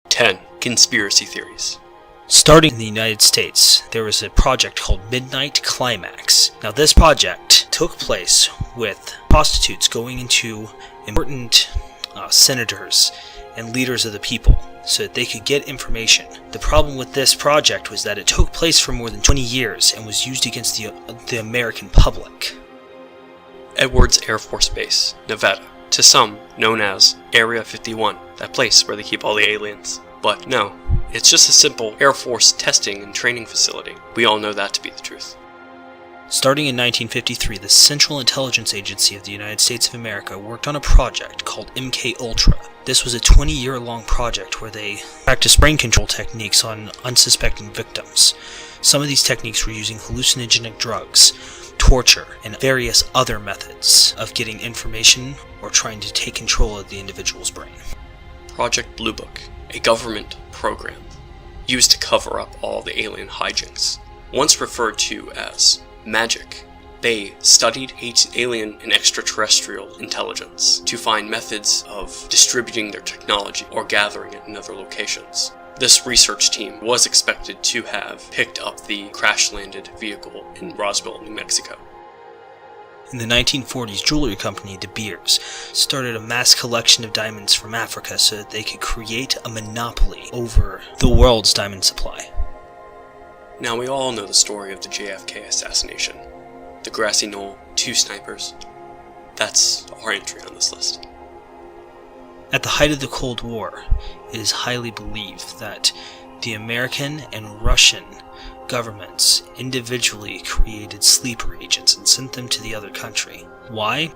10. Conspiracy theories. Starting in the United States, there was a project called Midnight Climax. Now this project took place with prostitutes going into important senators and leaders of the people so that they could get information. The problem with this project was that it took place for more than 20 years and was used against the American public. Edwards Air Force Base, Nevada, to some known as Area 51, that place where they keep all the aliens. But no, it's just a simple Air Force testing and training facility. We all know that to be the truth. Starting in 1953, the Central Intelligence Agency of the United States of America worked on a project called MKULTRA. This was a 20-year-long project where they practiced brain control techniques on unsuspecting victims. Some of these techniques were using hallucinogenic drugs, torture, and various other methods of getting information or trying to take control of the individual's brain. Project BLUEBOOK, a government program used to cover up all the alien hijinks. Once referred to as magic, they studied alien and extraterrestrial intelligence to find methods of distributing their technology or gathering it in other locations. This research team was expected to have picked up the crash-landed vehicle in Roswell, New Mexico. In the 1940s, jewelry company De Beers started a mass collection of diamonds from Africa so that they could create a monopoly over the world's diamond supply. Now we all know the story of the JFK assassination. The grassy knoll, 2 snipers. That's our entry on this list. At the height of the Cold War, it is highly believed that the American and Russian governments individually created sleeper agents and sent them to the other country. Why?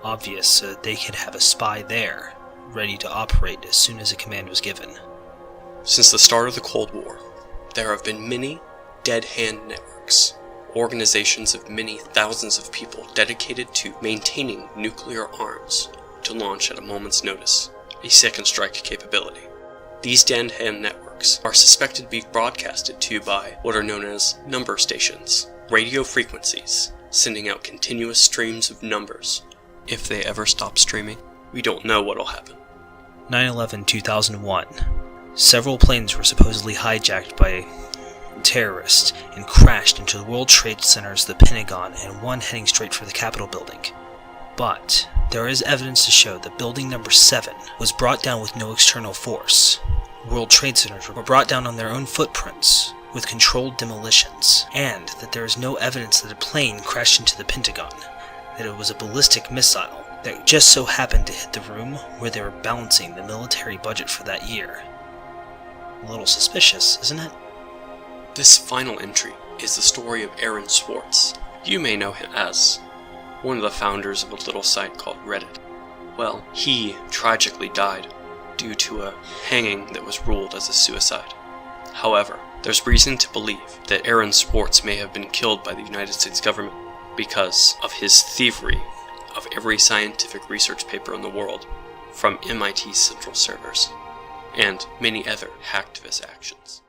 Obvious, so that they could have a spy there, ready to operate as soon as a command was given. Since the start of the Cold War, there have been many dead hand networks, organizations of many thousands of people dedicated to maintaining nuclear arms to launch at a moment's notice, a second strike capability. These dead hand networks are suspected to be broadcasted to by what are known as number stations, radio frequencies, sending out continuous streams of numbers. If they ever stop streaming, we don't know what'll happen. 9/11/2001. Several planes were supposedly hijacked by terrorists and crashed into the World Trade Centers, the Pentagon, and one heading straight for the Capitol building. But there is evidence to show that building number 7 was brought down with no external force. World Trade Centers were brought down on their own footprints with controlled demolitions, and that there is no evidence that a plane crashed into the Pentagon, that it was a ballistic missile that just so happened to hit the room where they were balancing the military budget for that year. A little suspicious, isn't it? This final entry is the story of Aaron Swartz. You may know him as one of the founders of a little site called Reddit. Well, he tragically died due to a hanging that was ruled as a suicide. However, there's reason to believe that Aaron Swartz may have been killed by the United States government because of his thievery of every scientific research paper in the world from MIT's central servers, and many other hacktivist actions.